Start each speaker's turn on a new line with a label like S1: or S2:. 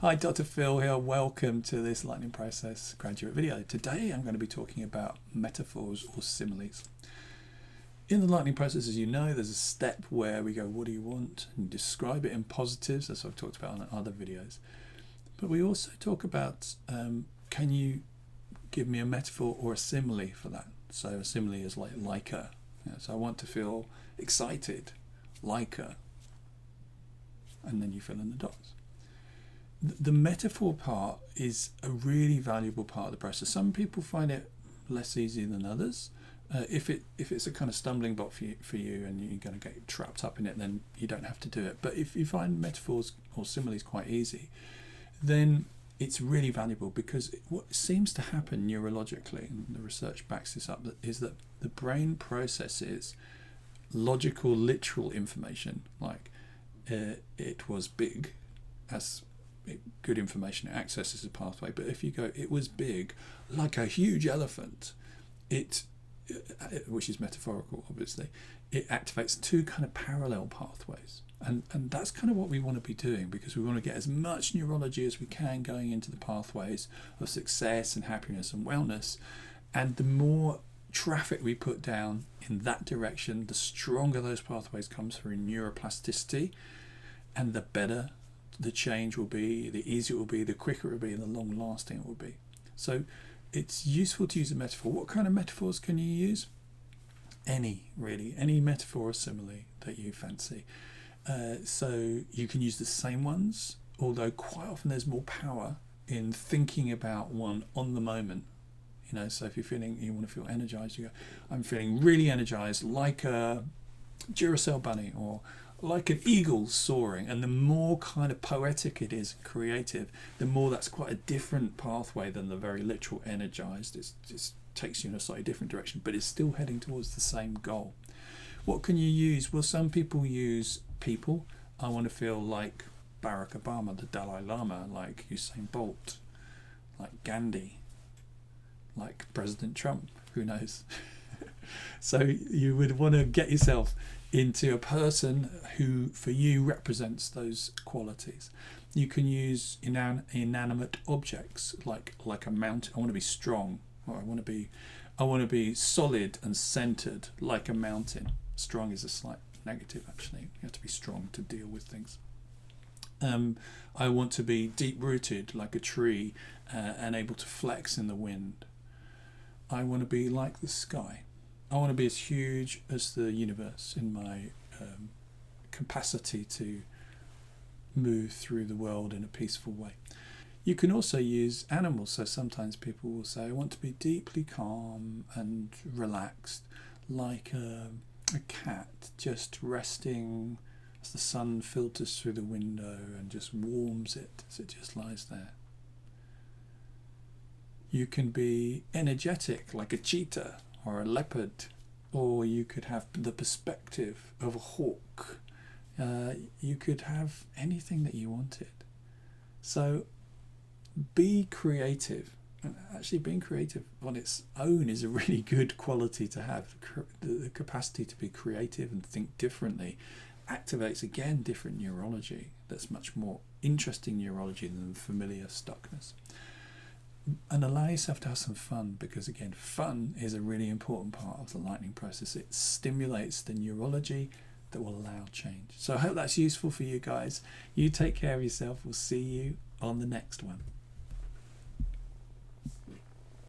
S1: Hi, Dr. Phil here. Welcome to this lightning process graduate video. Today I'm going to be talking about metaphors or similes. In the lightning process, as you know, there's a step where we go, what do you want? And describe it in positives, as I've talked about in other videos. But we also talk about, can you give me a metaphor or a simile for that? So a simile is like a. So I want to feel excited, like a. And then you fill in the dots. The metaphor part is a really valuable part of the process. Some people find it less easy than others. If it's a kind of stumbling block for you and you're going to get trapped up in it, then you don't have to do it. But if you find metaphors or similes quite easy, then it's really valuable, because what seems to happen neurologically, and the research backs this up, is that the brain processes logical, literal information, like it was big, as good information. It accesses a pathway. But if you go, it was big like a huge elephant, which is metaphorical obviously, it activates two kind of parallel pathways, and that's kind of what we want to be doing, because we want to get as much neurology as we can going into the pathways of success and happiness and wellness. And the more traffic we put down in that direction, the stronger those pathways come through neuroplasticity, and the better the change will be, the easier it will be, the quicker it will be, and the long lasting it will be. So it's useful to use a metaphor. What kind of metaphors can you use? Any metaphor or simile that you fancy. So you can use the same ones, although quite often there's more power in thinking about one on the moment. So if you want to feel energized, you go, I'm feeling really energized, like a Duracell bunny, or like an eagle soaring. And the more kind of poetic it is, creative, the more that's quite a different pathway than the very literal energized. It just takes you in a slightly different direction, but it's still heading towards the same goal. What can you use? Well, some people use people. I want to feel like Barack Obama, the Dalai Lama, like Usain Bolt, like Gandhi, like President Trump, who knows? So you would want to get yourself into a person who for you represents those qualities. You can use inanimate objects like a mountain. I want to be strong, or I want to be solid and centered like a mountain. Strong is a slight negative, actually. You have to be strong to deal with things. I want to be deep rooted like a tree, and able to flex in the wind. I want to be like the sky. I want to be as huge as the universe in my capacity to move through the world in a peaceful way. You can also use animals. So sometimes people will say, I want to be deeply calm and relaxed, like a cat just resting as the sun filters through the window and just warms it as it just lies there. You can be energetic like a cheetah or a leopard, or you could have the perspective of a hawk. You could have anything that you wanted. So be creative. And actually being creative on its own is a really good quality to have. The capacity to be creative and think differently activates, again, different neurology. That's much more interesting neurology than familiar stuckness. And allow yourself to have some fun, because again, fun is a really important part of the lightning process. It stimulates the neurology that will allow change. So I hope that's useful for you guys. You take care of yourself. We'll see you on the next one.